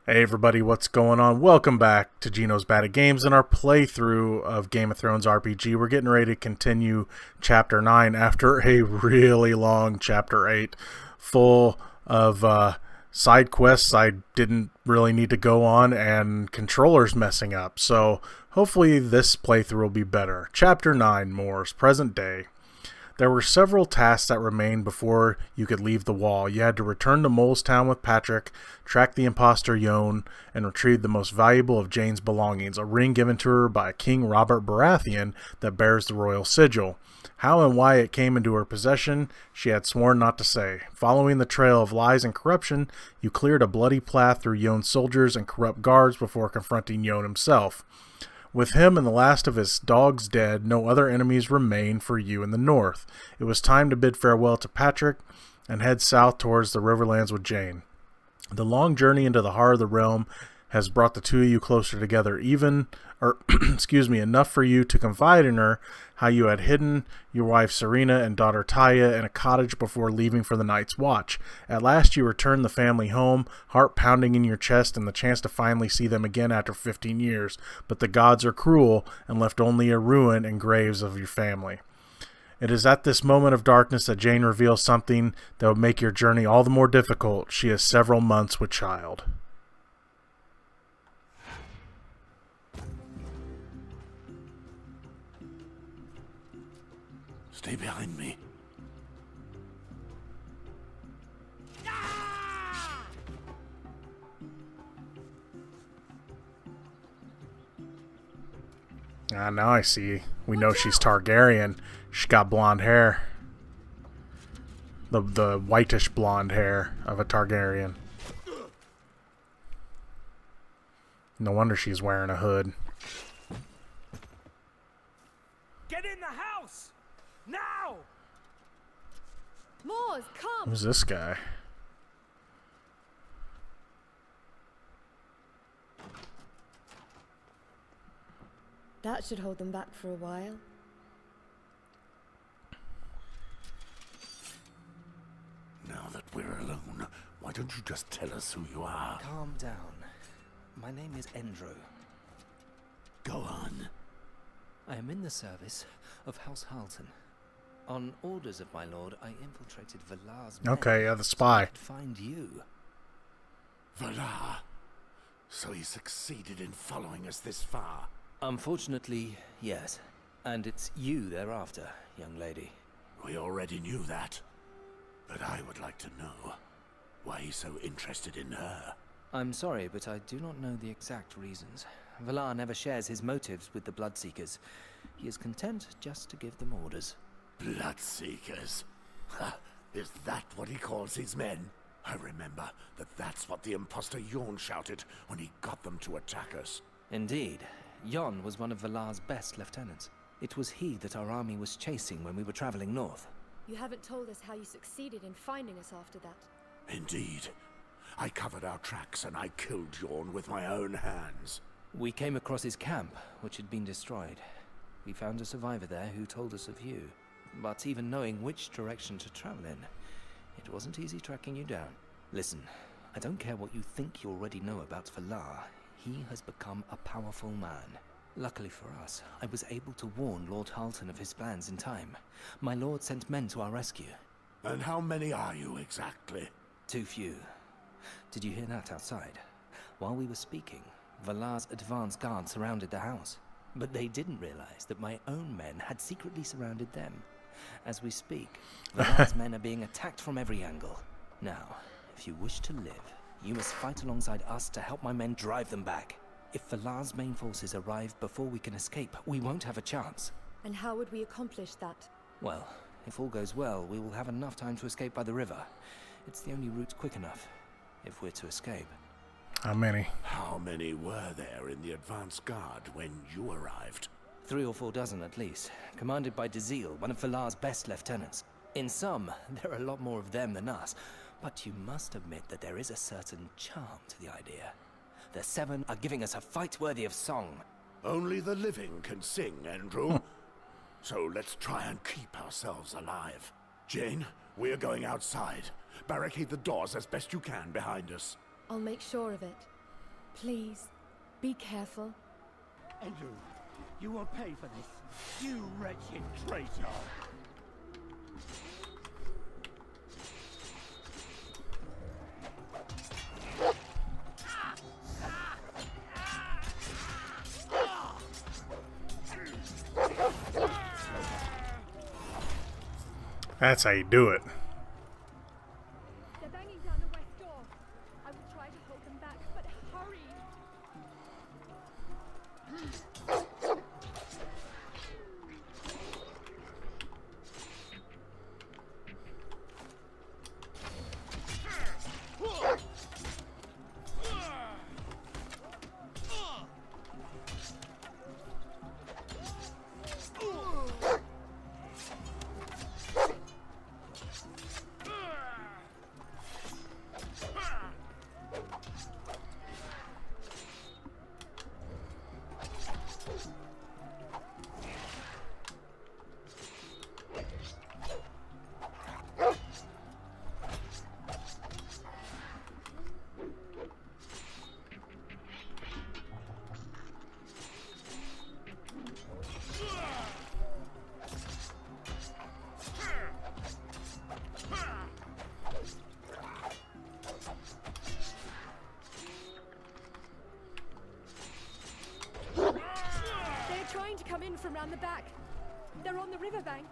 Hey everybody, what's going on? Welcome back to Geno's Bad at Games and our playthrough of Game of Thrones RPG. We're getting ready to continue Chapter 9 after a really long Chapter 8 full of side quests I didn't really need to go on and controllers messing up. So hopefully this playthrough will be better. Chapter 9, Moors, present day. There were several tasks that remained before you could leave the wall. You had to return to Mole's Town with Patrick, track the imposter Jon, and retrieve the most valuable of Jane's belongings, a ring given to her by King Robert Baratheon that bears the royal sigil. How and why it came into her possession, she had sworn not to say. Following the trail of lies and corruption, you cleared a bloody path through Jon's soldiers and corrupt guards before confronting Jon himself. With him and the last of his dogs dead, no other enemies remain for you in the north. It was time to bid farewell to Patrick and head south towards the Riverlands with Jane. The long journey into the heart of the realm has brought the two of you closer together, enough for you to confide in her how you had hidden your wife Serena and daughter Taya in a cottage before leaving for the night's watch. At last you returned the family home, heart pounding in your chest and the chance to finally see them again after 15 years, but the gods are cruel and left only a ruin and graves of your family. It is at this moment of darkness that Jane reveals something that would make your journey all the more difficult. She is several months with child. Stay behind me. Now I see. We know she's Targaryen. She's got blonde hair. The whitish blonde hair of a Targaryen. No wonder she's wearing a hood. Get in the house! Now! Moors, come! Who's this guy? That should hold them back for a while. Now that we're alone, why don't you just tell us who you are? Calm down. My name is Endro. Go on. I am in the service of House Halton. On orders of my lord, I infiltrated Valar's men. Okay, yeah, the spy. So I could find you. Valar. So he succeeded in following us this far. Unfortunately, yes. And it's you they're after, young lady. We already knew that. But I would like to know why he's so interested in her. I'm sorry, but I do not know the exact reasons. Valar never shares his motives with the Bloodseekers. He is content just to give them orders. Bloodseekers? Ha! Is that what he calls his men? I remember that that's what the imposter Jon shouted when he got them to attack us. Indeed. Jon was one of Valar's best lieutenants. It was he that our army was chasing when we were traveling north. You haven't told us how you succeeded in finding us after that. Indeed. I covered our tracks and I killed Jon with my own hands. We came across his camp, which had been destroyed. We found a survivor there who told us of you. But even knowing which direction to travel in, it wasn't easy tracking you down. Listen, I don't care what you think you already know about Valar. He has become a powerful man. Luckily for us, I was able to warn Lord Halton of his plans in time. My lord sent men to our rescue. And how many are you exactly? Too few. Did you hear that outside? While we were speaking, Valar's advance guard surrounded the house. But they didn't realize that my own men had secretly surrounded them. As we speak, Valar's men are being attacked from every angle. Now, if you wish to live, you must fight alongside us to help my men drive them back. If Valar's main forces arrive before we can escape, we won't have a chance. And how would we accomplish that? Well, if all goes well, we will have enough time to escape by the river. It's the only route quick enough, if we're to escape. How many? How many were there in the advance guard when you arrived? 3 or 4 dozen at least, commanded by Dazil, one of Valar's best lieutenants. In sum, there are a lot more of them than us, but you must admit that there is a certain charm to the idea. The 7 are giving us a fight worthy of song. Only the living can sing, Andrew. So let's try and keep ourselves alive. Jane, we're going outside. Barricade the doors as best you can behind us. I'll make sure of it. Please, be careful. Andrew, you will pay for this, you wretched traitor! That's how you do it. They're banging down the west door. I will try to hold them back, but hurry! Trying to come in from round the back. They're on the riverbank.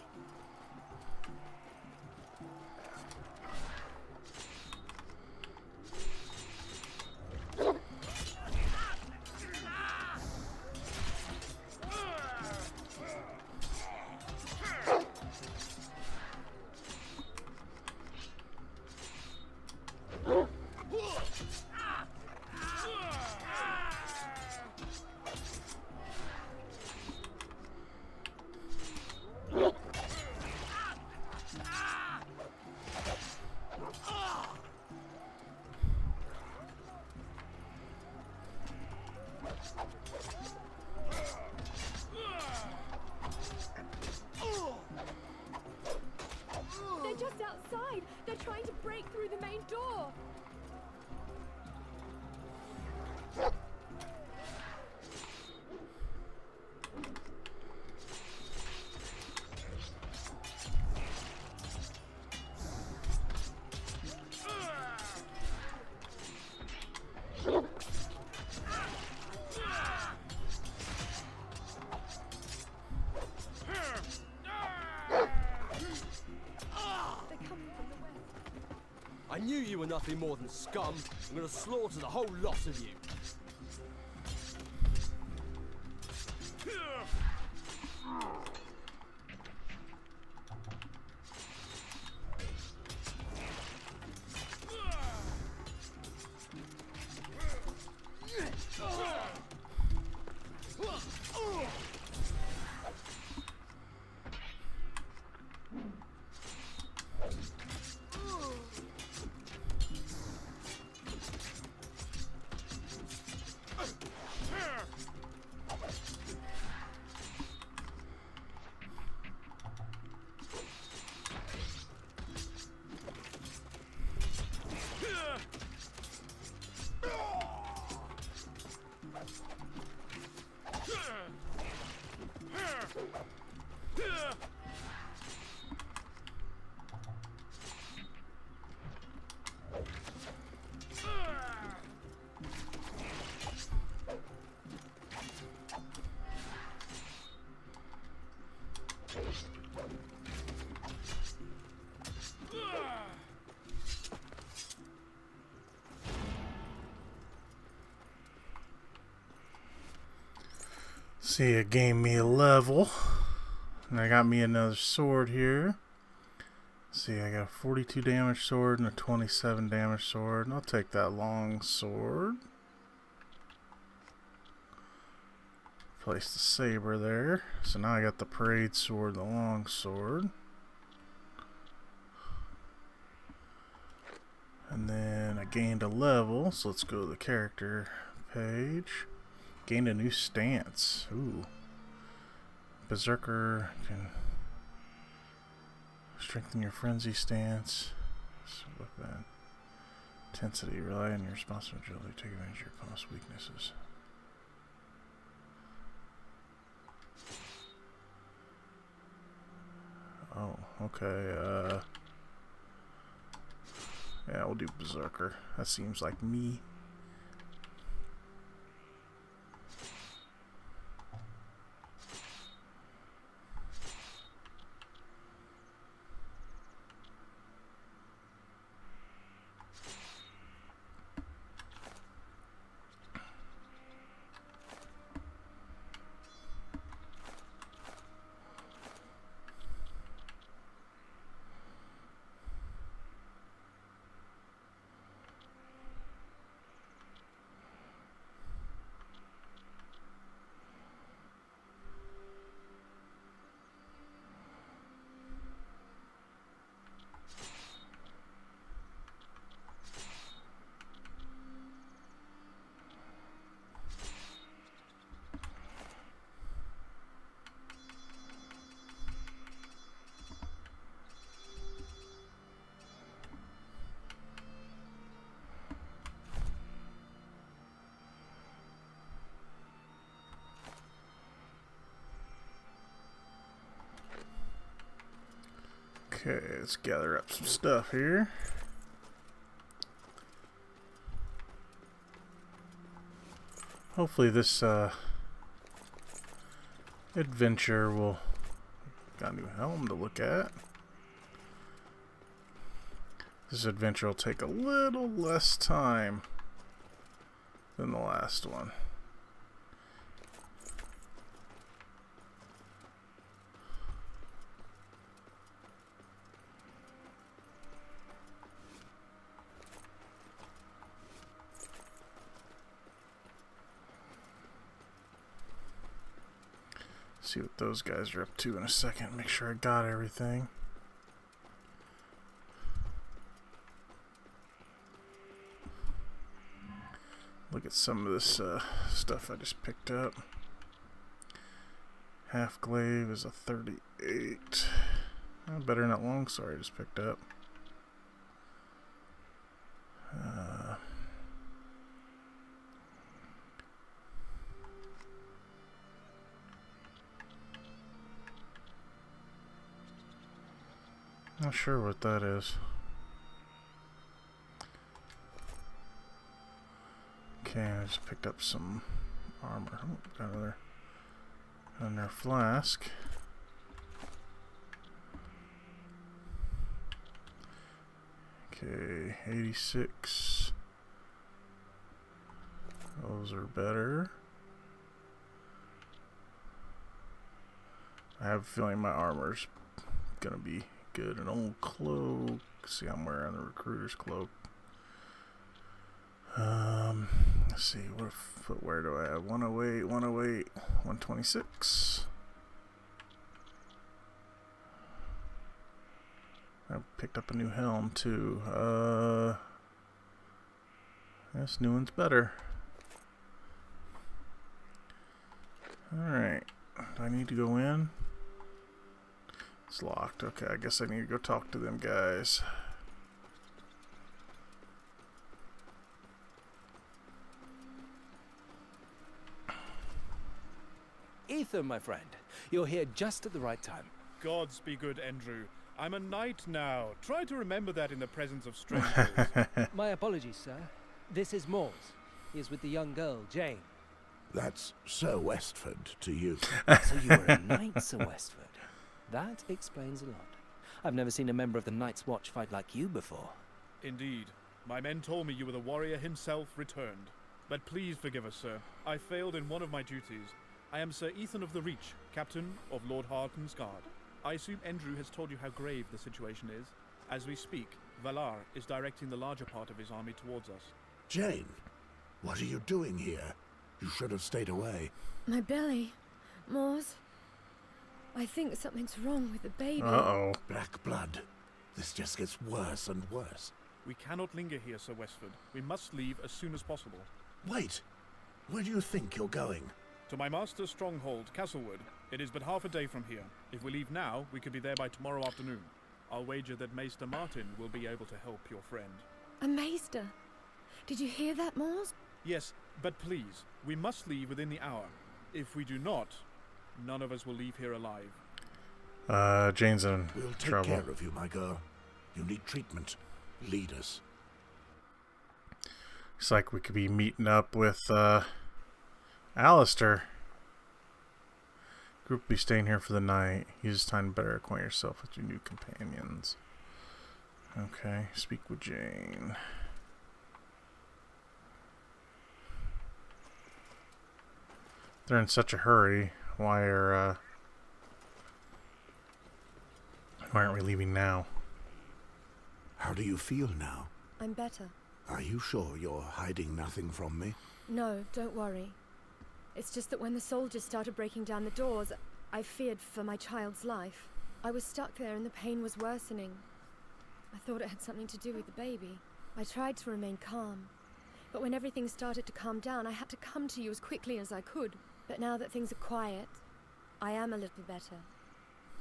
They're just outside. They're trying to break through the main door. I knew you were nothing more than scum. I'm gonna slaughter the whole lot of you. See, it gave me a level. And I got me another sword here. See, I got a 42 damage sword and a 27 damage sword. And I'll take that long sword. Place the saber there. So now I got the parade sword and the long sword. And then I gained a level. So let's go to the character page. Gained a new stance. Ooh. Berserker can strengthen your frenzy stance. So look at that. Intensity. Rely on your responsive agility to take advantage of your opponent's weaknesses. Oh, okay. Yeah, we'll do Berserker. That seems like me. Okay, let's gather up some stuff here. Hopefully this adventure will... Got a new helm to look at. This adventure will take a little less time than the last one. See what those guys are up to in a second. Make sure I got everything. Look at some of this stuff I just picked up. Half glaive is a 38. Better than that longsword I just picked up. Not sure what that is. Okay, I just picked up some armor. Oh, got another flask. Okay, 86. Those are better. I have a feeling my armor's gonna be good. An old cloak. See, I'm wearing the recruiter's cloak. Let's see, what footwear do I have? 108, 108, 126. I picked up a new helm too. This new one's better. Alright. Do I need to go in? It's locked. Okay, I guess I need to go talk to them guys. Ethan, my friend, you're here just at the right time. Gods be good, Andrew. I'm a knight now. Try to remember that in the presence of strangers. My apologies, sir. This is Moors. He is with the young girl, Jane. That's Sir Westford to you. So you were a knight, Sir Westford. That explains a lot. I've never seen a member of the Night's Watch fight like you before. Indeed. My men told me you were the warrior himself returned. But please forgive us, sir. I failed in one of my duties. I am Sir Ethan of the Reach, captain of Lord Harkon's guard. I assume Andrew has told you how grave the situation is. As we speak, Valar is directing the larger part of his army towards us. Jane, what are you doing here? You should have stayed away. My belly. Moors. I think something's wrong with the baby. Uh-oh. Black blood. This just gets worse and worse. We cannot linger here, Sir Westford. We must leave as soon as possible. Wait. Where do you think you're going? To my master's stronghold, Castlewood. It is but half a day from here. If we leave now, we could be there by tomorrow afternoon. I'll wager that Maester Martin will be able to help your friend. A maester? Did you hear that, Mors? Yes, but please, we must leave within the hour. If we do not, none of us will leave here alive. Jane's in We'll take trouble. care of you, my girl. You need treatment. Lead us. Looks like we could be meeting up with, Alistair. Group will be staying here for the night. Use this time to better acquaint yourself with your new companions. Okay, speak with Jane. They're in such a hurry. Why aren't we leaving now? How do you feel now? I'm better. Are you sure you're hiding nothing from me? No, don't worry. It's just that when the soldiers started breaking down the doors, I feared for my child's life. I was stuck there and the pain was worsening. I thought it had something to do with the baby. I tried to remain calm. But when everything started to calm down, I had to come to you as quickly as I could. But now that things are quiet, I am a little better.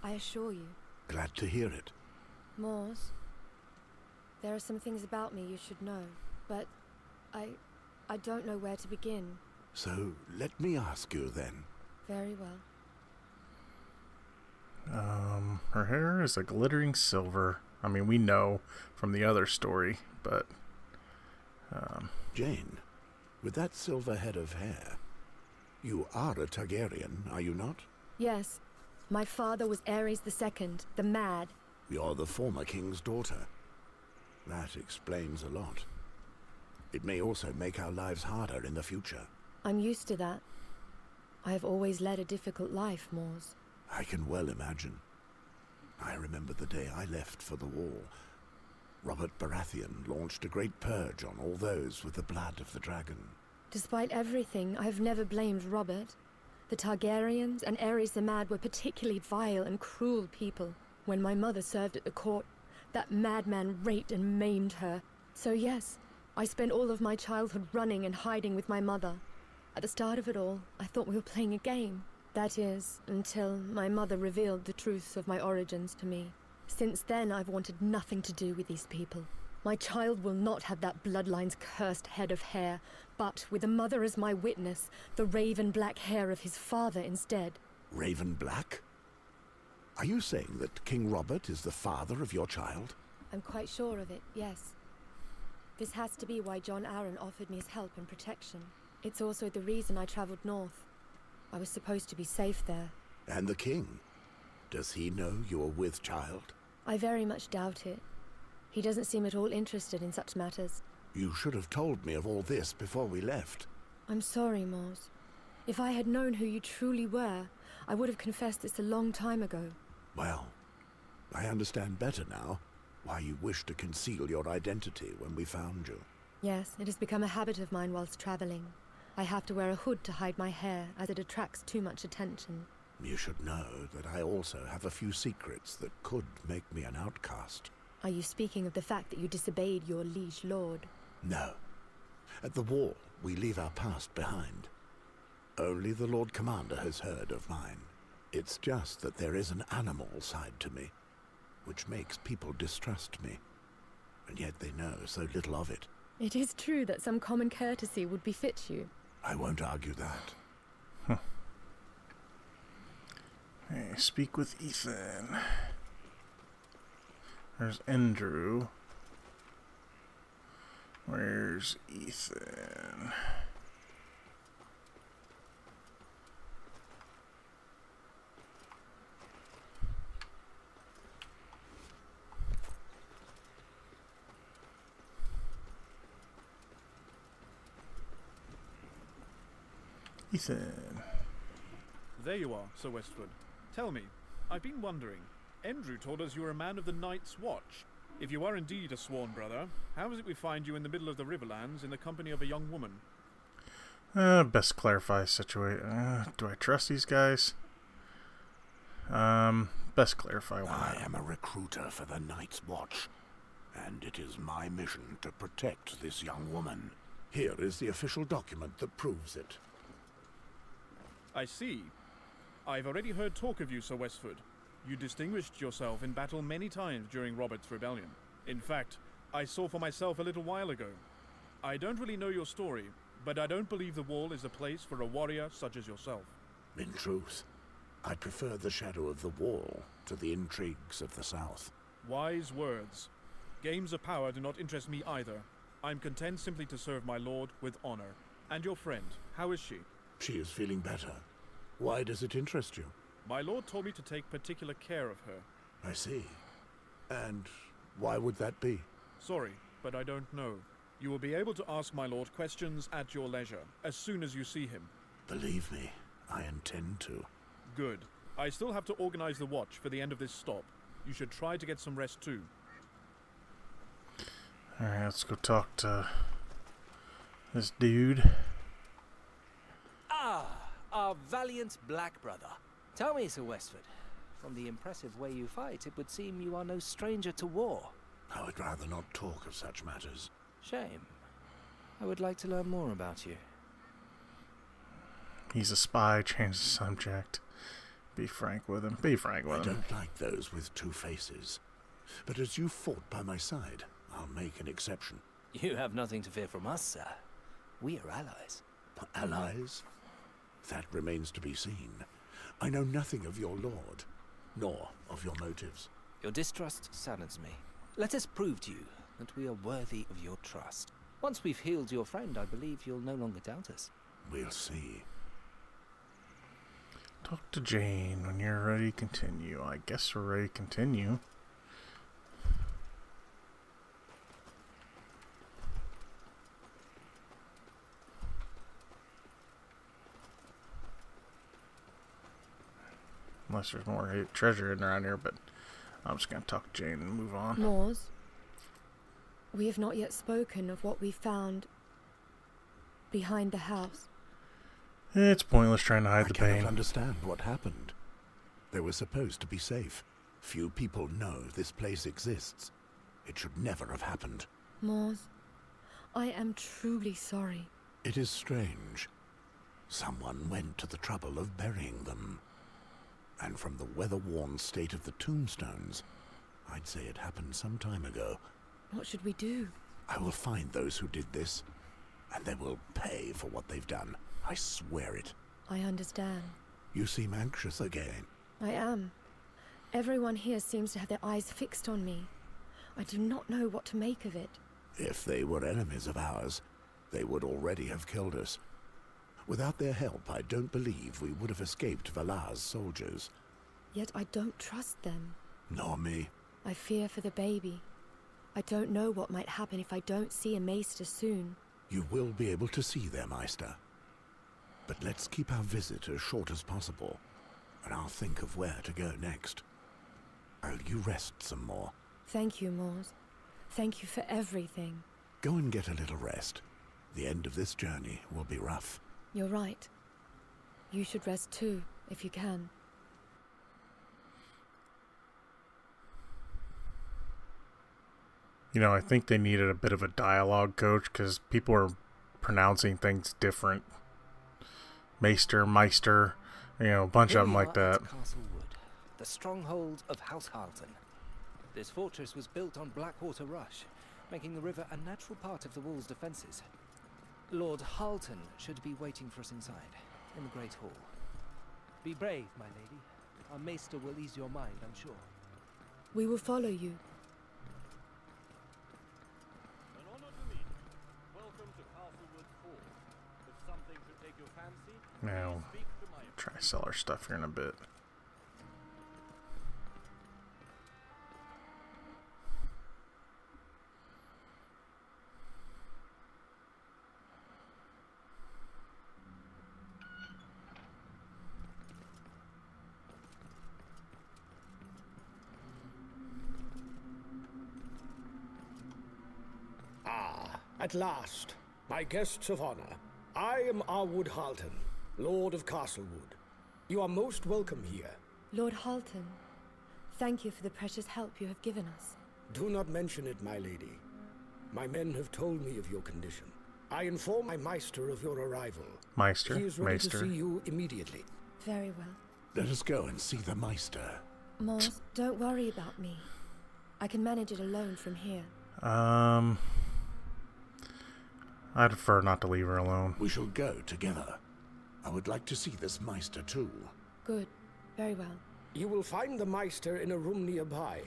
I assure you. Glad to hear it. Mors, there are some things about me you should know, but I don't know where to begin. So, let me ask you then. Very well. Her hair is a glittering silver. I mean, we know from the other story, but... Jane, with that silver head of hair, you are a Targaryen, are you not? Yes. My father was Ares II, the Mad. You're the former king's daughter. That explains a lot. It may also make our lives harder in the future. I'm used to that. I have always led a difficult life, Mors. I can well imagine. I remember the day I left for the wall. Robert Baratheon launched a great purge on all those with the blood of the dragon. Despite everything, I've never blamed Robert. The Targaryens and Ares the Mad were particularly vile and cruel people. When my mother served at the court, that madman raped and maimed her. So yes, I spent all of my childhood running and hiding with my mother. At the start of it all, I thought we were playing a game. That is, until my mother revealed the truth of my origins to me. Since then, I've wanted nothing to do with these people. My child will not have that bloodline's cursed head of hair, but with a mother as my witness, the raven black hair of his father instead. Raven Black? Are you saying that King Robert is the father of your child? I'm quite sure of it, yes. This has to be why Jon Arryn offered me his help and protection. It's also the reason I traveled north. I was supposed to be safe there. And the king? Does he know you're with child? I very much doubt it. He doesn't seem at all interested in such matters. You should have told me of all this before we left. I'm sorry, Mors. If I had known who you truly were, I would have confessed this a long time ago. Well, I understand better now why you wished to conceal your identity when we found you. Yes, it has become a habit of mine whilst traveling. I have to wear a hood to hide my hair, as it attracts too much attention. You should know that I also have a few secrets that could make me an outcast. Are you speaking of the fact that you disobeyed your liege lord? No. At the wall, we leave our past behind. Only the Lord Commander has heard of mine. It's just that there is an animal side to me, which makes people distrust me. And yet they know so little of it. It is true that some common courtesy would befit you. I won't argue that. Hey, speak with Ethan. There's Andrew. Where's Ethan? Ethan. There you are, Sir Westford. Tell me, I've been wondering. Andrew told us you were a man of the Night's Watch. If you are indeed a sworn brother, how is it we find you in the middle of the Riverlands in the company of a young woman? Best clarify situation. Do I trust these guys? Best clarify one. I am a recruiter for the Night's Watch, and it is my mission to protect this young woman. Here is the official document that proves it. I see. I've already heard talk of you, Sir Westford. You distinguished yourself in battle many times during Robert's rebellion. In fact, I saw for myself a little while ago. I don't really know your story, but I don't believe the wall is a place for a warrior such as yourself. In truth, I prefer the shadow of the wall to the intrigues of the south. Wise words. Games of power do not interest me either. I'm content simply to serve my lord with honor. And your friend, how is she? She is feeling better. Why does it interest you? My lord told me to take particular care of her. I see. And why would that be? Sorry, but I don't know. You will be able to ask my lord questions at your leisure, as soon as you see him. Believe me, I intend to. Good. I still have to organize the watch for the end of this stop. You should try to get some rest too. Alright, let's go talk to this dude. Ah, our valiant black brother. Tell me, Sir Westford, from the impressive way you fight, it would seem you are no stranger to war. I would rather not talk of such matters. Shame. I would like to learn more about you. He's a spy, change the subject. Be frank with him. Be frank with I him. don't like those with two faces. But as you fought by my side, I'll make an exception. You have nothing to fear from us, sir. We are allies. Allies? That remains to be seen. I know nothing of your lord, nor of your motives. Your distrust saddens me. Let us prove to you that we are worthy of your trust. Once we've healed your friend, I believe you'll no longer doubt us. We'll see. Talk to Jane when you're ready to continue. I guess we're ready to continue. Unless there's more treasure hidden around here, but I'm just going to talk to Jane and move on. Moors, we have not yet spoken of what we found behind the house. It's pointless trying to hide I the cannot pain. understand what happened. They were supposed to be safe. Few people know this place exists. It should never have happened. Moors, I am truly sorry. It is strange. Someone went to the trouble of burying them. And from the weather-worn state of the tombstones, I'd say it happened some time ago. What should we do? I will find those who did this, and they will pay for what they've done. I swear it. I understand. You seem anxious again. I am. Everyone here seems to have their eyes fixed on me. I do not know what to make of it. If they were enemies of ours, they would already have killed us. Without their help, I don't believe we would have escaped Valar's soldiers. Yet I don't trust them. Nor me. I fear for the baby. I don't know what might happen if I don't see a maester soon. You will be able to see their Meister. But let's keep our visit as short as possible, and I'll think of where to go next. I'll you rest some more. Thank you, Moors. Thank you for everything. Go and get a little rest. The end of this journey will be rough. You're right. You should rest too, if you can. You know, I think they needed a bit of a dialogue coach because people are pronouncing things different. Meister, you know, a bunch Here of them we like are that. at Castle Wood, the stronghold of House Harlton. This fortress was built on Blackwater Rush, making the river a natural part of the wall's defences. Lord Harlton should be waiting for us inside, in the Great Hall. Be brave, my lady. Our maester will ease your mind, I'm sure. We will follow you. An honor to meet you. Welcome to Castlewood Hall. If something should take your fancy, Now, please speak to my... try to sell our stuff here in a bit. At last, my guests of honor, I am Arwood Halton, Lord of Castlewood. You are most welcome here. Lord Halton, thank you for the precious help you have given us. Do not mention it, my lady. My men have told me of your condition. I inform my Meister of your arrival. Meister, He is ready Meister. to see you immediately. Very well. Let us go and see the Meister. Moors, don't worry about me. I can manage it alone from here. I'd prefer not to leave her alone. We shall go together. I would like to see this Meister too. Good. Very well. You will find the Meister in a room nearby.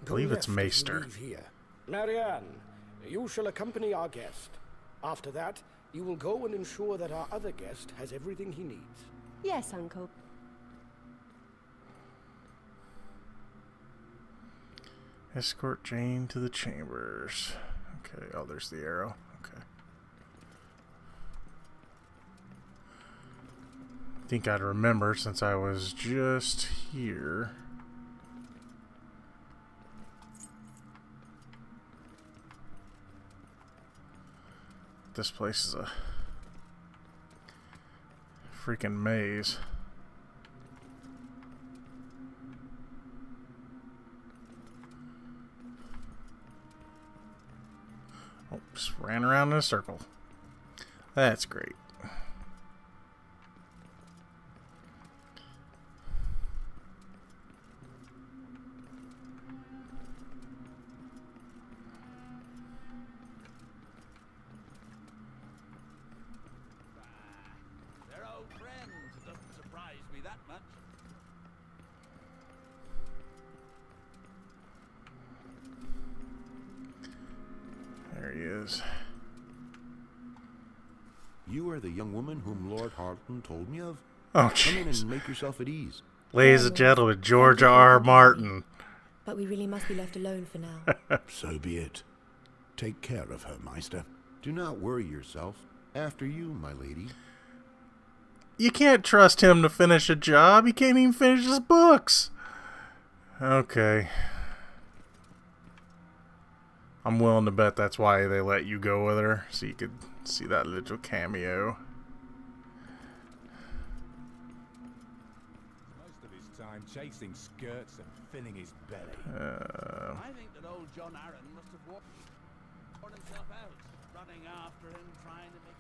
I believe it's Maester. Leave here. Marianne, you shall accompany our guest. After that, you will go and ensure that our other guest has everything he needs. Yes, Uncle. Escort Jane to the chambers. Okay, oh, there's the arrow. Okay. I think I'd remember since I was just here. This place is a freaking maze. Oh, just ran around in a circle. That's great. They're old friends. It doesn't surprise me that much. There he is. You are the young woman whom Lord Harton told me of? Oh, Come in jeez. and make yourself at ease. Ladies and gentlemen, George R. Martin. But we really must be left alone for now. So be it. Take care of her, Meister. Do not worry yourself. After you, my lady. You can't trust him to finish a job. He can't even finish his books. Okay. I'm willing to bet that's why they let you go with her, so you could see that little cameo. Most of his time chasing skirts and filling his belly. I think that old John Aaron must have worn himself out, running after him, trying to make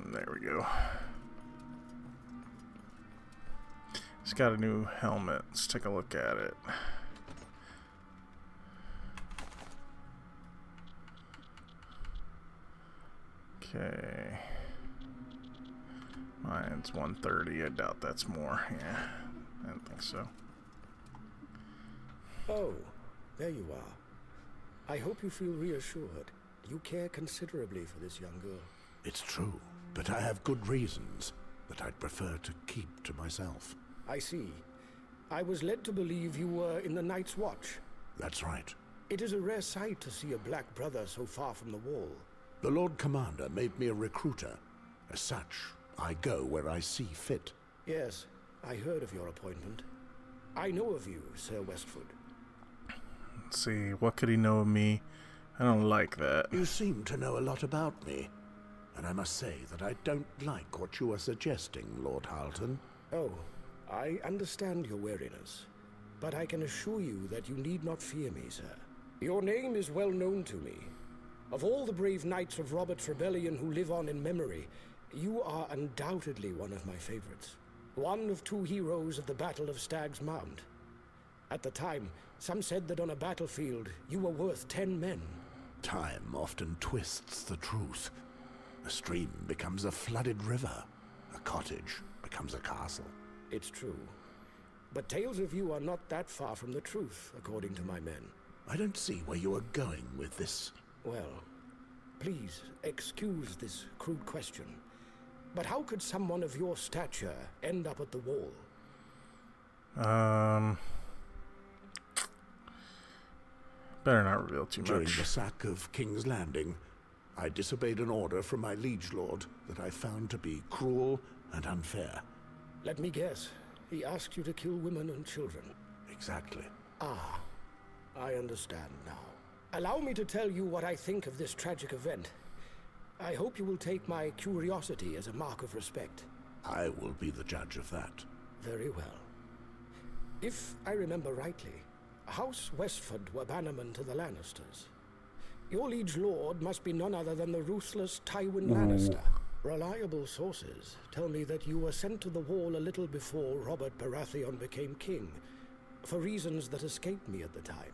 him... There we go. He's got a new helmet. Let's take a look at it. Okay. Mine's 130. I doubt that's more. Yeah, I don't think so. Oh, there you are. I hope you feel reassured. You care considerably for this young girl. It's true, but I have good reasons that I'd prefer to keep to myself. I see. I was led to believe you were in the Night's Watch. That's right. It is a rare sight to see a black brother so far from the wall. The Lord Commander made me a recruiter. As such, I go where I see fit. Yes, I heard of your appointment. I know of you, Sir Westford. Let's see, what could he know of me? I don't like that. You seem to know a lot about me, and I must say that I don't like what you are suggesting, Lord Harton. Oh, I understand your wariness, but I can assure you that you need not fear me, sir. Your name is well known to me. Of all the brave knights of Robert's Rebellion who live on in memory, you are undoubtedly one of my favorites. One of two heroes of the Battle of Stag's Mount. At the time, some said that on a battlefield, you were worth 10 men. Time often twists the truth. A stream becomes a flooded river. A cottage becomes a castle. It's true. But tales of you are not that far from the truth, according to my men. I don't see where you are going with this. Well, please excuse this crude question. But how could someone of your stature end up at the wall? Better not reveal too During much. the sack of King's Landing, I disobeyed an order from my liege lord that I found to be cruel and unfair. Let me guess. He asked you to kill women and children. Exactly. Ah, I understand now. Allow me to tell you what I think of this tragic event. I hope you will take my curiosity as a mark of respect. I will be the judge of that. Very well. If I remember rightly, House Westford were bannermen to the Lannisters. Your liege lord must be none other than the ruthless Tywin Lannister. Reliable sources tell me that you were sent to the wall a little before Robert Baratheon became king, for reasons that escaped me at the time.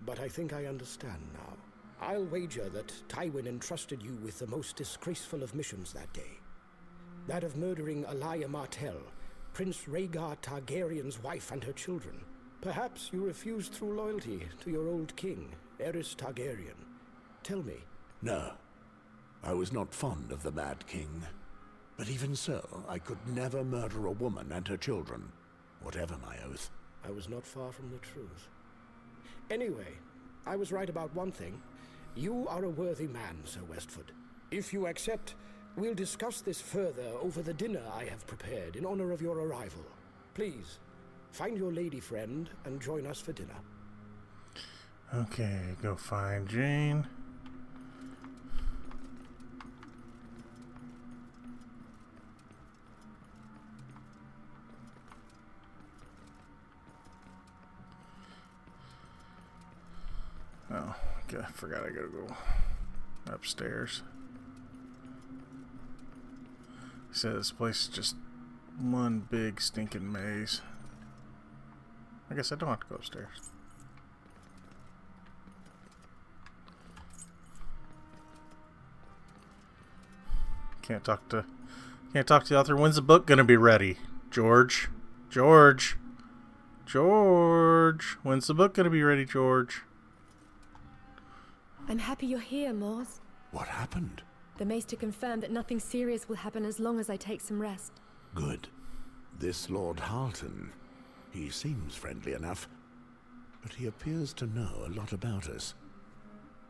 But I think I understand now. I'll wager that Tywin entrusted you with the most disgraceful of missions that day. That of murdering Alia Martell, Prince Rhaegar Targaryen's wife and her children. Perhaps you refused through loyalty to your old king, Aerys Targaryen. Tell me. No, I was not fond of the Mad King. But even so, I could never murder a woman and her children, whatever my oath. I was not far from the truth. Anyway, I was right about one thing. You are a worthy man, Sir Westford. If you accept, we'll discuss this further over the dinner I have prepared in honor of your arrival. Please, find your lady friend and join us for dinner. Okay, go find Jane. Oh, okay, I forgot I gotta go upstairs. He said this place is just one big stinking maze. I guess I don't have to go upstairs. Can't talk to the author. When's the book gonna be ready? George. When's the book gonna be ready, George? I'm happy you're here, Mors. What happened? The Maester confirmed that nothing serious will happen as long as I take some rest. Good. This Lord Halton, he seems friendly enough, but he appears to know a lot about us.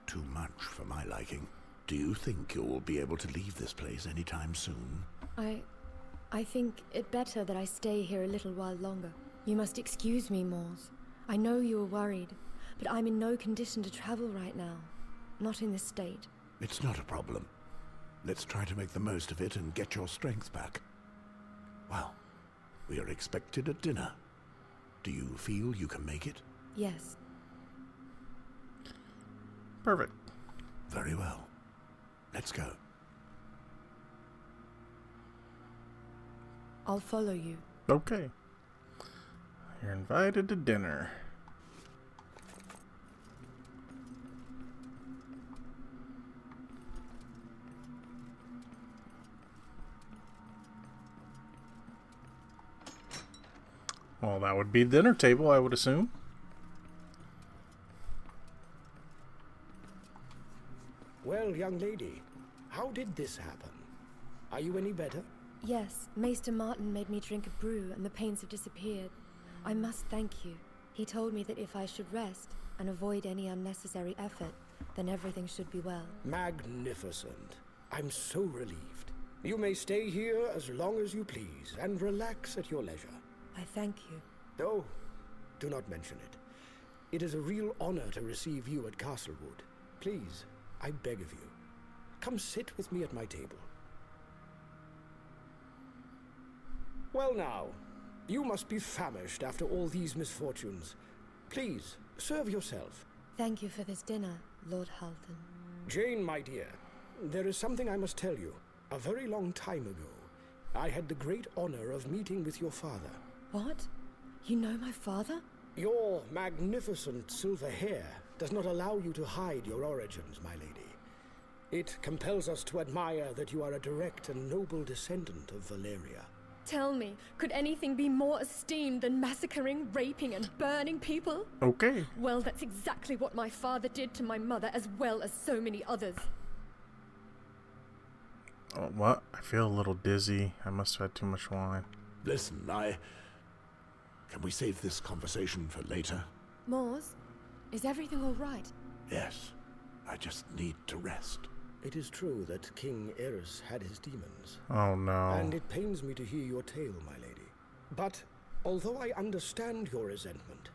Too much for my liking. Do you think you will be able to leave this place anytime soon? I think it better that I stay here a little while longer. You must excuse me, Mors. I know you are worried, but I'm in no condition to travel right now. Not in this state. It's not a problem. Let's try to make the most of it and get your strength back. Well, we are expected at dinner. Do you feel you can make it? Yes. Perfect. Very well. Let's go. I'll follow you. Okay. You're invited to dinner. Well, that would be the dinner table, I would assume. Well, young lady, how did this happen? Are you any better? Yes, Maester Martin made me drink a brew and the pains have disappeared. I must thank you. He told me that if I should rest and avoid any unnecessary effort, then everything should be well. Magnificent. I'm so relieved. You may stay here as long as you please and relax at your leisure. I thank you. No, do not mention it. It is a real honor to receive you at Castlewood. Please, I beg of you, come sit with me at my table. Well now, you must be famished after all these misfortunes. Please, serve yourself. Thank you for this dinner, Lord Halton. Jane, my dear, there is something I must tell you. A very long time ago, I had the great honor of meeting with your father. What? You know my father? Your magnificent silver hair does not allow you to hide your origins, my lady. It compels us to admire that you are a direct and noble descendant of Valeria. Tell me, could anything be more esteemed than massacring, raping, and burning people? Okay. Well, that's exactly what my father did to my mother, as well as so many others. Oh, what? I feel a little dizzy. I must have had too much wine. Listen, Can we save this conversation for later? Mors, is everything all right? Yes. I just need to rest. It is true that King Aerys had his demons. Oh, no. And it pains me to hear your tale, my lady. But, although I understand your resentment,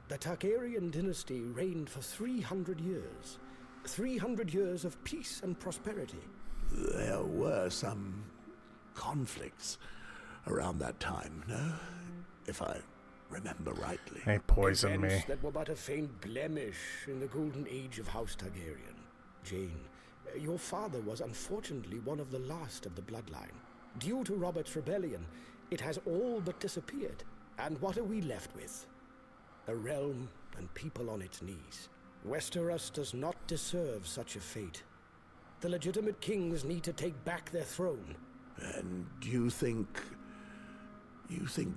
the Targaryen dynasty reigned for 300 years. 300 years of peace and prosperity. There were some conflicts around that time, no? If I remember rightly. They poisoned me. Events that were but a faint blemish in the golden age of House Targaryen. Jane, your father was unfortunately one of the last of the bloodline. Due to Robert's rebellion, it has all but disappeared. And what are we left with? A realm and people on its knees. Westeros does not deserve such a fate. The legitimate kings need to take back their throne. And you think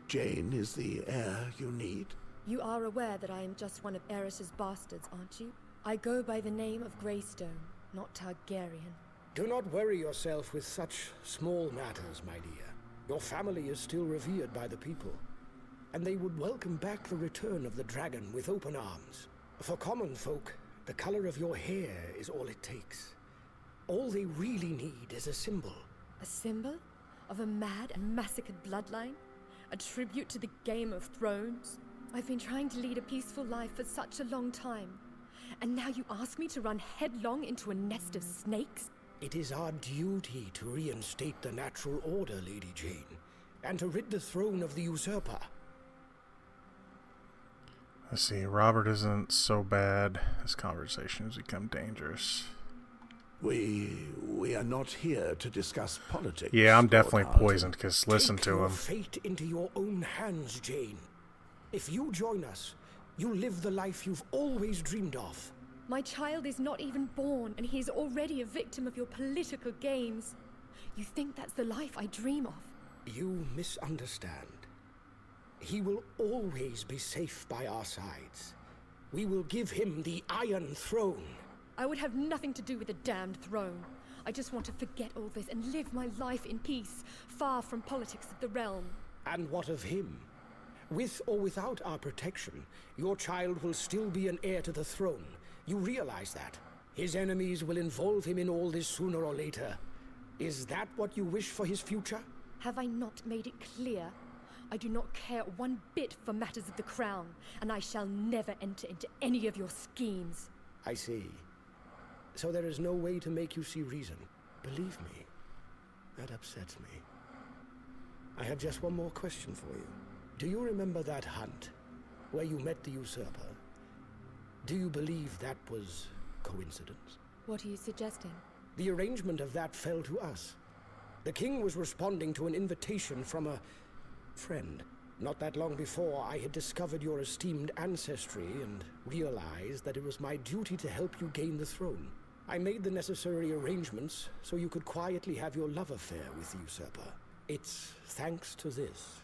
Jane is the heir you need? You are aware that I am just one of Aerys's bastards, aren't you? I go by the name of Greystone, not Targaryen. Do not worry yourself with such small matters, my dear. Your family is still revered by the people, and they would welcome back the return of the dragon with open arms. For common folk, the color of your hair is all it takes. All they really need is a symbol. A symbol? Of a mad and massacred bloodline? A tribute to the Game of Thrones? I've been trying to lead a peaceful life for such a long time. And now you ask me to run headlong into a nest of snakes? It is our duty to reinstate the natural order, Lady Jane, and to rid the throne of the usurper. Let's see, Robert isn't so bad. This conversation has become dangerous. We are not here to discuss politics. Yeah, I'm Lord definitely Harton. poisoned, because listen Take to your him. fate into your own hands, Jane. If you join us, you'll live the life you've always dreamed of. My child is not even born, and he is already a victim of your political games. You think that's the life I dream of? You misunderstand. He will always be safe by our sides. We will give him the Iron Throne. I would have nothing to do with the damned throne. I just want to forget all this and live my life in peace, far from politics of the realm. And what of him? With or without our protection, your child will still be an heir to the throne. You realize that? His enemies will involve him in all this sooner or later. Is that what you wish for his future? Have I not made it clear? I do not care one bit for matters of the crown, and I shall never enter into any of your schemes. I see. So there is no way to make you see reason. Believe me, that upsets me. I have just one more question for you. Do you remember that hunt, where you met the usurper? Do you believe that was coincidence? What are you suggesting? The arrangement of that fell to us. The king was responding to an invitation from a friend. Not that long before, I had discovered your esteemed ancestry and realized that it was my duty to help you gain the throne. I made the necessary arrangements so you could quietly have your love affair with the usurper. It's thanks to this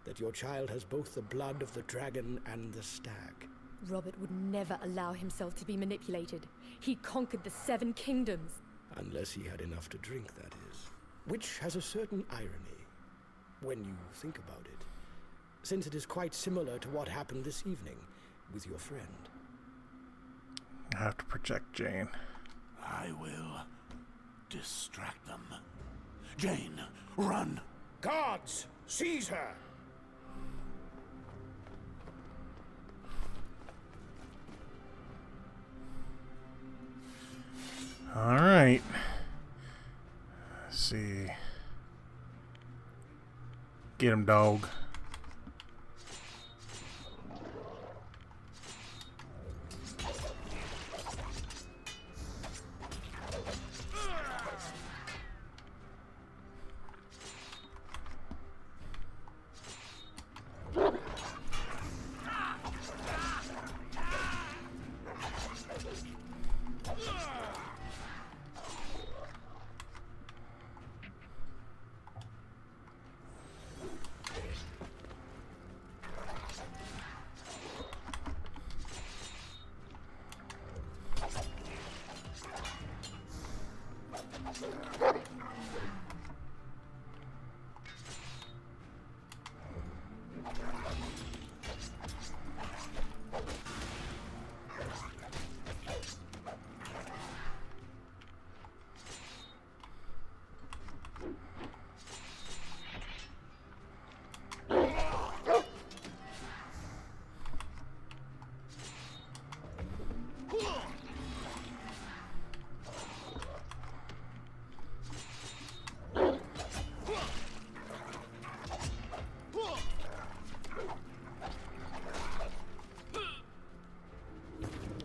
that your child has both the blood of the dragon and the stag. Robert would never allow himself to be manipulated. He conquered the 7 kingdoms. Unless he had enough to drink, that is. Which has a certain irony, when you think about it, since it is quite similar to what happened this evening with your friend. I have to protect Jane. I will distract them. Jane, run! Guards, seize her! All right. Let's see. Get him, dog.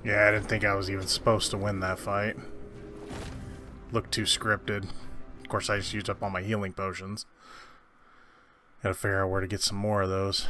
Yeah, I didn't think I was even supposed to win that fight. Looked too scripted. Of course, I just used up all my healing potions. Gotta figure out where to get some more of those.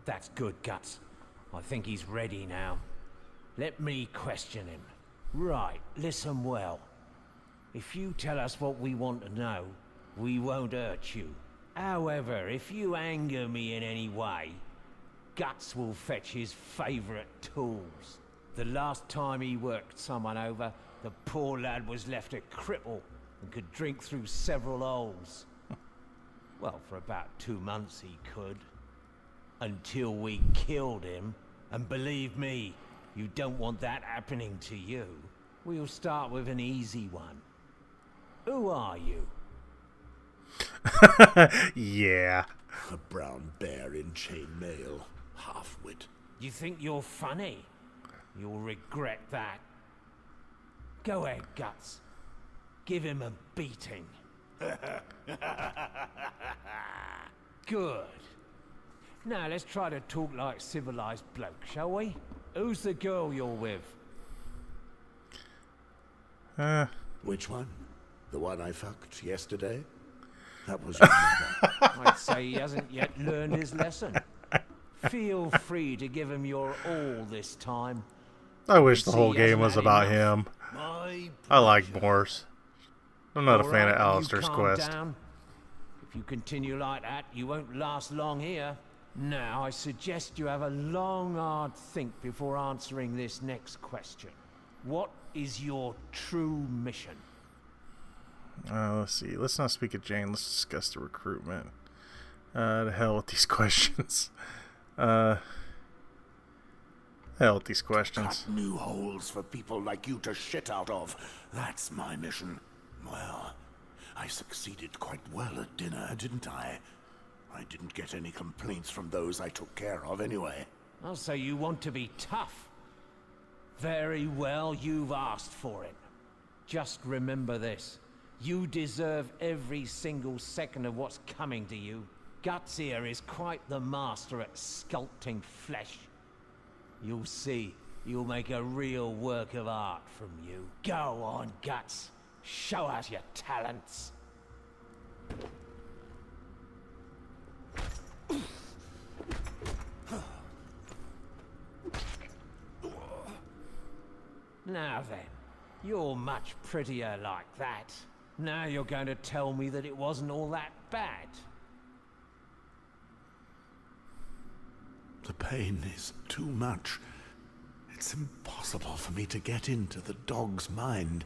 That's good, Guts. I think he's ready now. Let me question him. Right, listen well. If you tell us what we want to know, we won't hurt you. However, if you anger me in any way, Guts will fetch his favourite tools. The last time he worked someone over, the poor lad was left a cripple and could drink through several holes. Well, for about 2 months he could. Until we killed him. And believe me, you don't want that happening to you. We'll start with an easy one. Who are you? Yeah. A brown bear in chainmail. Half-wit. You think you're funny? You'll regret that. Go ahead, Guts. Give him a beating. Good. Now let's try to talk like civilized bloke, shall we? Who's the girl you're with? Which one? The one I fucked yesterday? That was your mother. I'd say he hasn't yet learned his lesson. Feel free to give him your all this time. I wish the whole game was about him. I like Morse. I'm not a fan of Alistair's quest. Down. If you continue like that, you won't last long here. Now, I suggest you have a long, hard think before answering this next question. What is your true mission? Let's see. Let's not speak of Jane. Let's discuss the recruitment. To hell with these questions. Hell with these questions. Cut new holes for people like you to shit out of. That's my mission. Well, I succeeded quite well at dinner, didn't I? I didn't get any complaints from those I took care of anyway. I'll say you want to be tough. Very well, you've asked for it. Just remember this. You deserve every single second of what's coming to you. Guts here is quite the master at sculpting flesh. You'll see, you'll make a real work of art from you. Go on, Guts. Show us your talents. Now then, you're much prettier like that. Now you're going to tell me that it wasn't all that bad. The pain is too much. It's impossible for me to get into the dog's mind.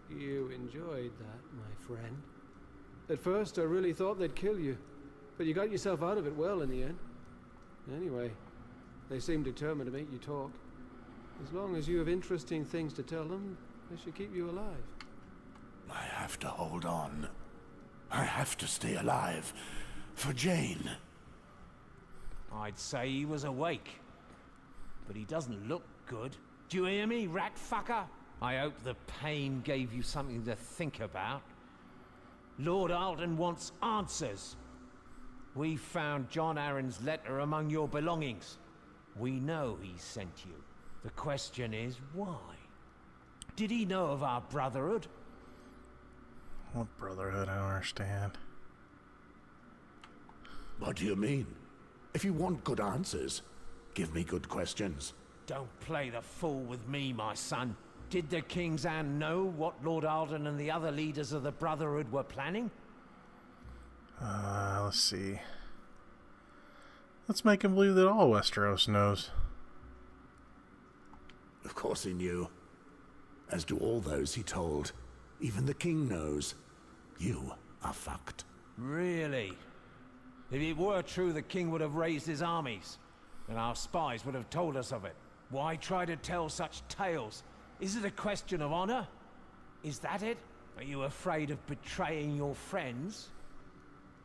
You enjoyed that, my friend. At first, I really thought they'd kill you, but you got yourself out of it well in the end. Anyway, they seem determined to make you talk. As long as you have interesting things to tell them, they should keep you alive. I have to hold on. I have to stay alive. For Jane. I'd say he was awake. But he doesn't look good. Do you hear me, rat fucker? I hope the pain gave you something to think about. Lord Alden wants answers. We found John Arryn's letter among your belongings. We know he sent you. The question is, why? Did he know of our brotherhood? What brotherhood? I don't understand. What do you mean? If you want good answers, give me good questions. Don't play the fool with me, my son. Did the King's Hand know what Lord Alden and the other leaders of the Brotherhood were planning? Let's see. Let's make him believe that all Westeros knows. Of course he knew. As do all those he told. Even the king knows. You are fucked. Really? If it were true, the king would have raised his armies, and our spies would have told us of it. Why try to tell such tales? Is it a question of honor? Is that it? Are you afraid of betraying your friends?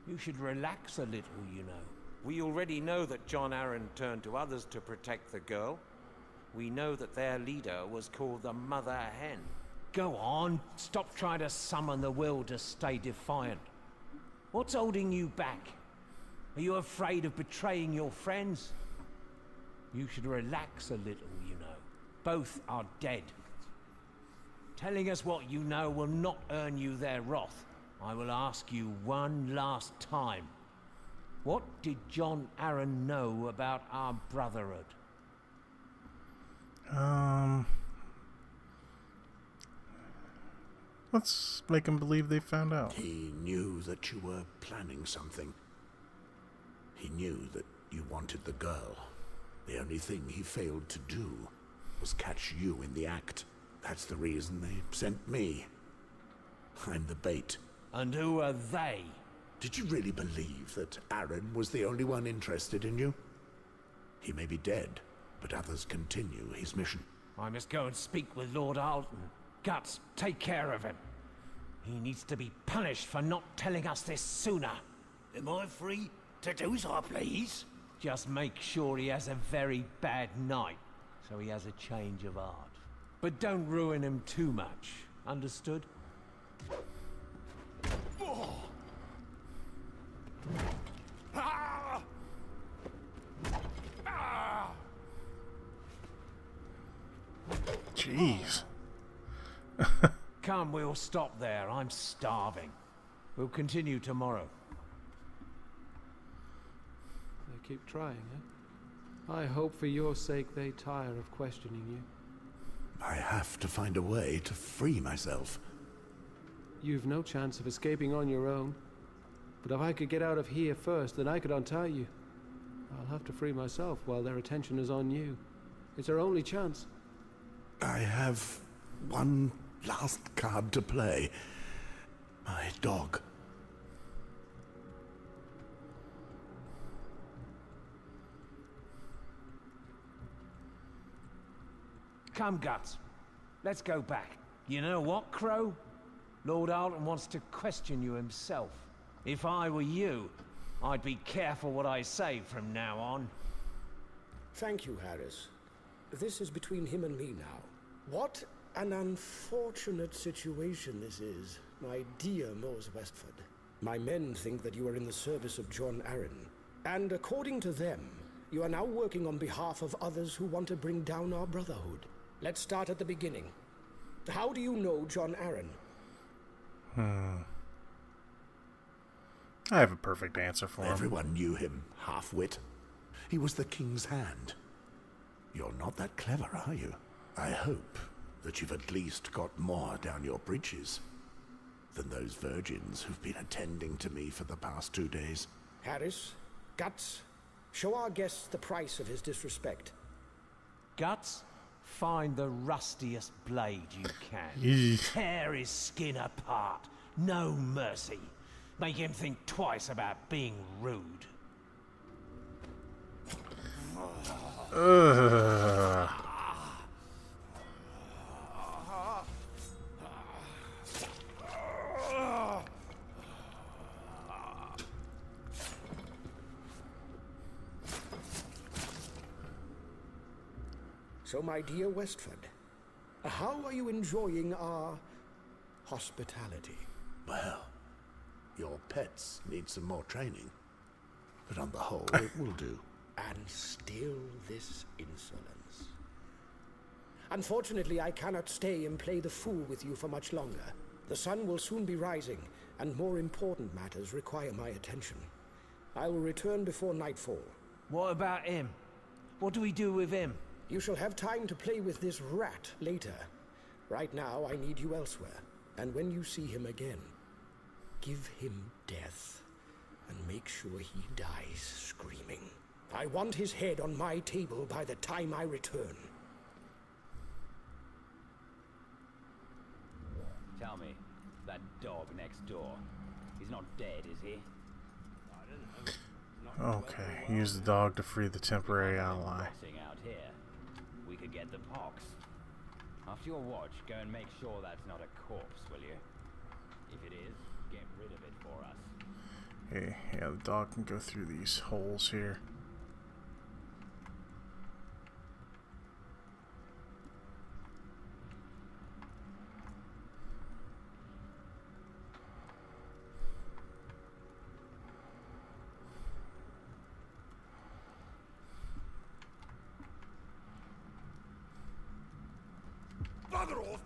You should relax a little, you know. We already know that John Arryn turned to others to protect the girl. We know that their leader was called the Mother Hen. Go on. Stop trying to summon the will to stay defiant. What's holding you back? Are you afraid of betraying your friends? You should relax a little, you know. Both are dead. Telling us what you know will not earn you their wrath. I will ask you one last time. What did John Aaron know about our brotherhood? Let's make him believe they found out. He knew that you were planning something. He knew that you wanted the girl. The only thing he failed to do was catch you in the act. That's the reason they sent me. I'm the bait. And who are they? Did you really believe that Aaron was the only one interested in you? He may be dead, but others continue his mission. I must go and speak with Lord Alton. Guts, take care of him. He needs to be punished for not telling us this sooner. Am I free to do as I please? Just make sure he has a very bad night, so he has a change of heart. But don't ruin him too much, understood? Jeez. Come, we'll stop there. I'm starving. We'll continue tomorrow. They keep trying, eh? I hope for your sake they tire of questioning you. I have to find a way to free myself. You've no chance of escaping on your own. But if I could get out of here first, then I could untie you. I'll have to free myself while their attention is on you. It's our only chance. I have one last card to play. My dog. Come, Guts. Let's go back. You know what, Crow? Lord Alton wants to question you himself. If I were you, I'd be careful what I say from now on. Thank you, Harris. This is between him and me now. What an unfortunate situation this is, my dear Mors Westford. My men think that you are in the service of John Aaron. And according to them, you are now working on behalf of others who want to bring down our brotherhood. Let's start at the beginning. How do you know John Aaron? I have a perfect answer for him. Everyone knew him, half-wit. He was the king's hand. You're not that clever, are you? I hope that you've at least got more down your breeches than those virgins who've been attending to me for the past 2 days. Harris, Guts, show our guests the price of his disrespect. Guts, find the rustiest blade you can. Tear his skin apart. No mercy. Make him think twice about being rude. So, my dear Westford, how are you enjoying our hospitality? Well, your pets need some more training. But on the whole, it will do. And still this insolence. Unfortunately, I cannot stay and play the fool with you for much longer. The sun will soon be rising, and more important matters require my attention. I will return before nightfall. What about him? What do we do with him? You shall have time to play with this rat later. Right now, I need you elsewhere. And when you see him again, give him death, and make sure he dies screaming. I want his head on my table by the time I return. Tell me, that dog next door, he's not dead, is he? Okay, use the dog to free the temporary ally. Out here, we could get the pox. After your watch, go and make sure that's not a corpse, will you? If it is, get rid of it for us. Okay, yeah, the dog can go through these holes here. Bugger off!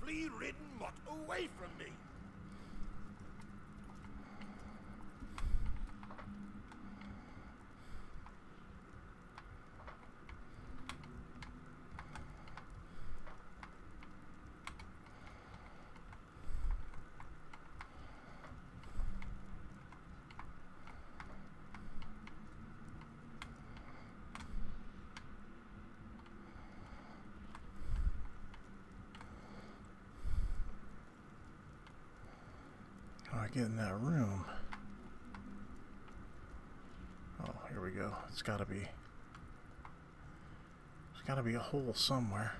flea-ridden mutt away from me! I get in that room. Oh, here we go. It's gotta be. There's gotta be a hole somewhere.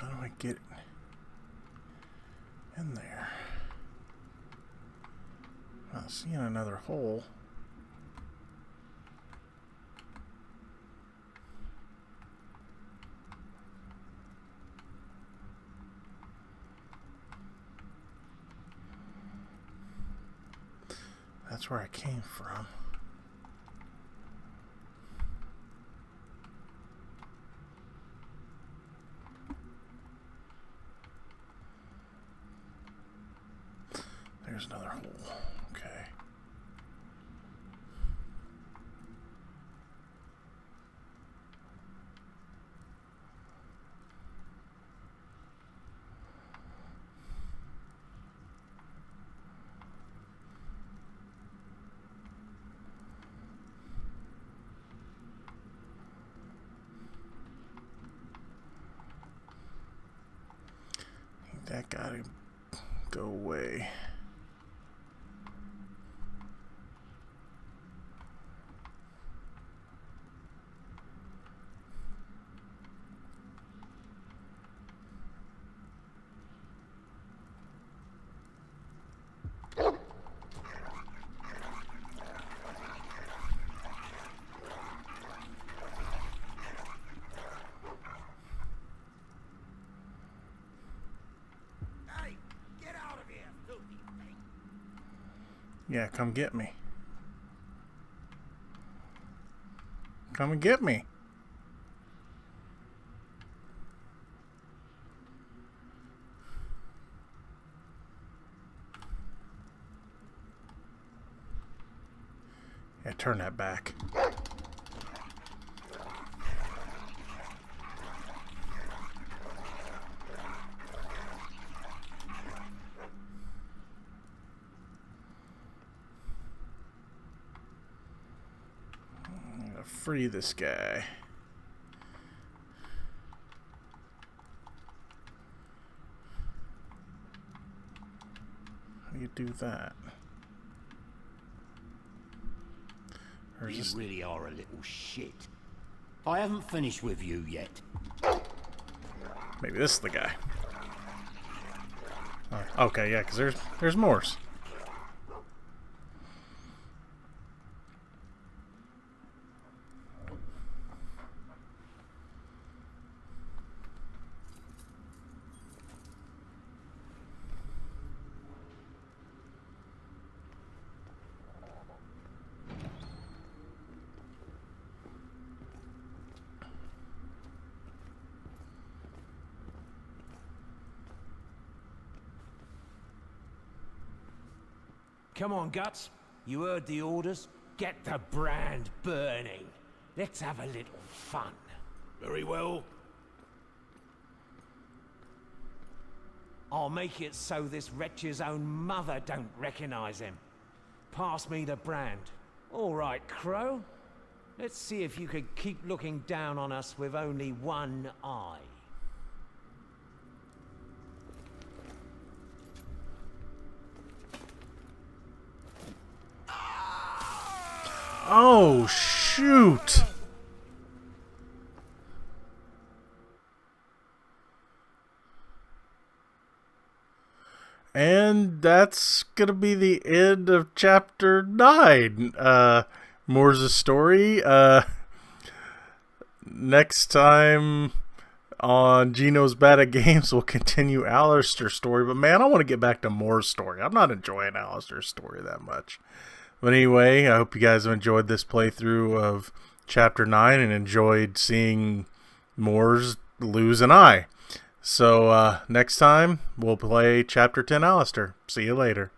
How do I get in there? Not seeing another hole. That's where I came from. There's another hole. Okay. That gotta go away. Yeah, come get me. Come and get me. Yeah, turn that back. Free this guy. How do you do that? Or You just... really are a little shit. I haven't finished with you yet. Maybe this is the guy. Oh, okay, yeah, because there's more. Come on, Guts. You heard the orders. Get the brand burning. Let's have a little fun. Very well. I'll make it so this wretch's own mother don't recognize him. Pass me the brand. All right, Crow. Let's see if you could keep looking down on us with only one eye. Oh, shoot! And that's gonna be the end of chapter 9. Moore's story. Next time on Geno's Bad at Games, we'll continue Alistair's story. But man, I want to get back to Moore's story. I'm not enjoying Alistair's story that much. But anyway, I hope you guys have enjoyed this playthrough of Chapter 9 and enjoyed seeing Moore's lose an eye. So next time, we'll play Chapter 10 Alistair. See you later.